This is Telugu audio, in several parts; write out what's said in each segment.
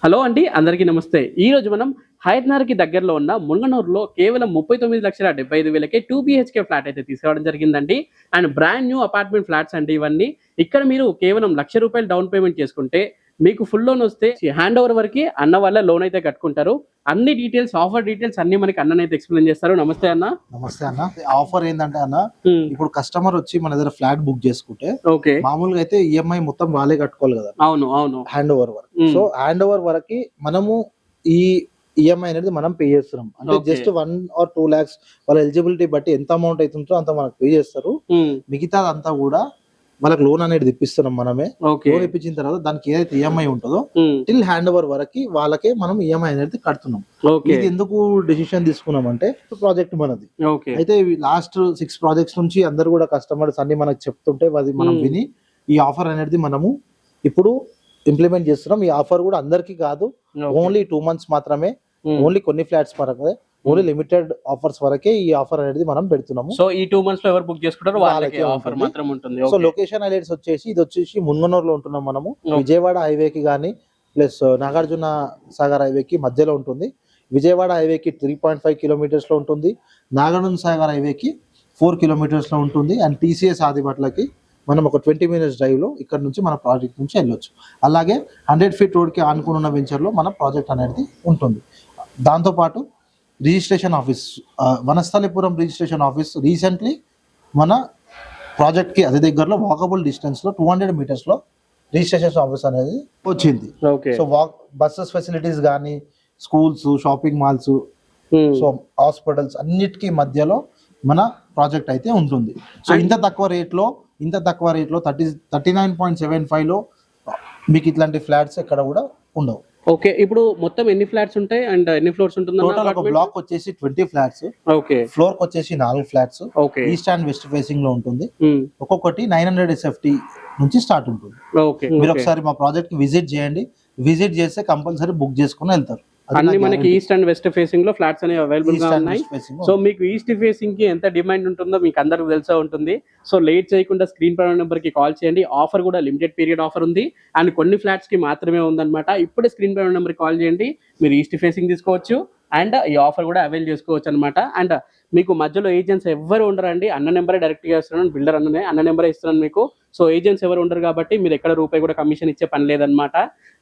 హలో అండి, అందరికీ నమస్తే. ఈ రోజు మనం హయత్నగర్‌కి దగ్గరలో ఉన్న మునగనూరులో కేవలం 39,75,000కే 2 బీహెచ్‌కే ఫ్లాట్ అయితే తీసుకురావడం జరిగిందండి. And brand new apartment flats అండి ఇవన్నీ. ఇక్కడ మీరు కేవలం ₹1,00,000 డౌన్ పేమెంట్ చేసుకుంటే మీకు ఫుల్ లోన్ వస్తే హ్యాండ్ ఓవర్ వరకి అన్న వాళ్ళ లోన్ అయితే కట్టుకుంటారు. అన్ని డీటెయిల్స్, ఆఫర్ డీటెయిల్స్ అన్ని మనకి అన్ననైతే ఎక్స్‌ప్లెయిన్ చేస్తారు. నమస్తే అన్న. నమస్తే అన్న. ఆఫర్ ఏంటంటే అన్న, హ్మ్. ఇప్పుడు కస్టమర్ వచ్చి మన దగ్గర ఫ్లాట్ బుక్ చేసుకుంటే ఓకే. మామూలుగా అయితే ఈఎంఐ మొత్తం వాళ్ళే కట్టుకోవాలి కదా, అవును, అవును. హ్యాండ్ ఓవర్ వరకు. Hmm. సో హ్యాండ్ ఓవర్ వరకు మనము ఈ ఈఎంఐ అనేది మనం పే చేస్తున్నాం. అంటే Okay. జస్ట్ 1 or 2 lakhs వాళ్ళ ఎలిజిబిలిటీ బట్టి ఎంత అమౌంట్ అవుతుందో అంత మనకు పే చేస్తారు. హ్మ్. మిగతాదంతా కూడా వాళ్ళకి లోన్ అనేది ఇప్పిస్తున్నాం మనమే. ఓకే. లోన్ ఇప్పించిన తర్వాత దానికి ఏదైతే ఈఎంఐ ఉంటుందో హ్మ్. టిల్ హ్యాండ్ ఓవర్ వరకు వాళ్ళకే మనం ఈఎంఐ అనేది కడుతున్నాం. ఓకే. ఇది ఎందుకు డిసిషన్ తీసుకున్నాం అంటే, ప్రాజెక్ట్ మనది ఓకే. అయితే లాస్ట్ 6 ప్రాజెక్ట్స్ నుంచి అందరు కూడా కస్టమర్స్ అన్ని మనకు చెప్తుంటే అది మనం Hmm. విని ఈ ఆఫర్ అనేది మనము ఇప్పుడు ఇంప్లిమెంట్ చేస్తున్నాం. ఈ ఆఫర్ కూడా అందరికీ కాదు, Okay. ఓన్లీ 2 months మాత్రమే, Hmm. ఓన్లీ కొన్ని ఫ్లాట్స్ వరకే, ఓన్లీ లిమిటెడ్ ఆఫర్స్ వరకే ఈ ఆఫర్ అనేది మనం పెడుతున్నాము. సో ఈ 2 మంత్స్ లో ఎవరు బుక్ చేసుకుంటారో వాళ్ళకి వాళ్ళకే ఆఫర్ ఉంటుంది. మాత్రం ఉంటుంది. So okay. లొకేషన్ హైలైట్స్ వచ్చేసి ఇది వచ్చేసి మున్గనూరులో ఉంటున్నాం మనము. Okay. విజయవాడ హైవేకి కానీ ప్లస్ నాగార్జున సాగర్ హైవేకి మధ్యలో ఉంటుంది. విజయవాడ హైవేకి 3.5 kilometers లో ఉంటుంది. నాగార్జున సాగర్ హైవేకి 4 kilometers లో ఉంటుంది. అండ్ టీసీఎస్ ఆదిబట్లకి మనం ఒక 20 minutes డ్రైవ్ లో ఇక్కడ నుంచి మన ప్రాజెక్ట్ నుంచి వెళ్ళొచ్చు. అలాగే 100 feet రోడ్ కి ఆనుకుని ఉన్న వెంచర్ లో మన ప్రాజెక్ట్ అనేది ఉంటుంది. దాంతోపాటు registration office, Vanasthalipuram registration office recently మన ప్రాజెక్ట్ కి అదే దగ్గరలో వాకబుల్ డిస్టెన్స్ లో 200 meters లో రిజిస్ట్రేషన్ ఆఫీస్ అనేది వచ్చింది. ఓకే. సో బస్సెస్ ఫెసిలిటీస్ కానీ, schools, shopping malls, Hmm. So hospitals అన్నిటికీ మధ్యలో మన ప్రాజెక్ట్ అయితే ఉంటుంది. సో ఇంత తక్కువ రేట్లో 39.75 లో మీకు ఇట్లాంటి ఫ్లాట్స్ ఎక్కడ కూడా ఉండవు. ఓకే. ఇప్పుడు మొత్తం ఎన్ని ఫ్లాట్స్ ఉంటాయి అండ్ ఎన్ని ఫ్లోర్స్ ఉంటుంది? టోటల్ ఒక బ్లాక్ వచ్చేసి 20 ఫ్లాట్స్, ఓకే. ఫ్లోర్ కి వచ్చేసి 4 flats, okay. East and west facing లో ఉంటుంది. Hmm. ఒక్కొక్కటి 900 SFT నుంచి స్టార్ట్ ఉంటుంది. ఓకే. మీరు ఓకే. ఒకసారి మా ప్రాజెక్ట్ కి విజిట్ చేయండి. విజిట్ చేస్తే కంపల్సరీ బుక్ చేసుకుని వెళ్తారు. అది నా అన్ని మనకి guarantee. East and west facing లో ఫ్లాట్స్ అనేవి అవైలబుల్ గా East and ఉన్నాయి. west facing లో సో మీకు ఈస్ట్ ఫేసింగ్ కి ఎంత డిమాండ్ ఉంటుందో మీకు అందరికి తెలిసే ఉంటుంది. సో లేట్ చేయకుండా స్క్రీన్ పై నెంబర్ కి కాల్ చేయండి. ఆఫర్ కూడా లిమిటెడ్ పీరియడ్ ఆఫర్ ఉంది అండ్ కొన్ని ఫ్లాట్స్ కి మాత్రమే ఉందన్నమాట. ఇప్పుడే స్క్రీన్ పై నెంబర్ కాల్ చేయండి. మీరు ఈస్ట్ ఫేసింగ్ తీసుకోవచ్చు అండ్ ఈ ఆఫర్ కూడా అవైల్ చేసుకోవచ్చు అనమాట. అండ్ మీకు మధ్యలో ఏజెంట్స్ ఎవరు ఉండరండి. అన్న నెంబరే డైరెక్ట్ గా ఇస్తున్నాను, బిల్డర్ అన్న నెంబరే ఇస్తున్నాను మీకు. సో ఏజెంట్స్ ఎవరు ఉండరు కాబట్టి మీరు ఎక్కడ రూపాయి కూడా కమిషన్ ఇచ్చే పని లేదనమాట.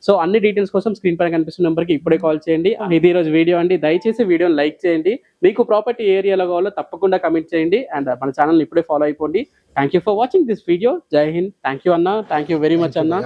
సో అన్ని డీటెయిల్స్ కోసం స్క్రీన్ పైన కనిపిస్తున్న నెంబర్కి ఇప్పుడే కాల్ చేయండి. ఇది ఈ రోజు వీడియో అండి. దయచేసి వీడియోని లైక్ చేయండి. మీకు ప్రాపర్టీ ఏరియాలో కావాలో తప్పకుండా కమెంట్ చేయండి అండ్ మన ఛానల్ ఇప్పుడే ఫాలో అయిపోండి. Thank you for watching this video. జై హింద్. థ్యాంక్ యూ అన్న. థ్యాంక్ యూ వెరీ మచ్ అన్న.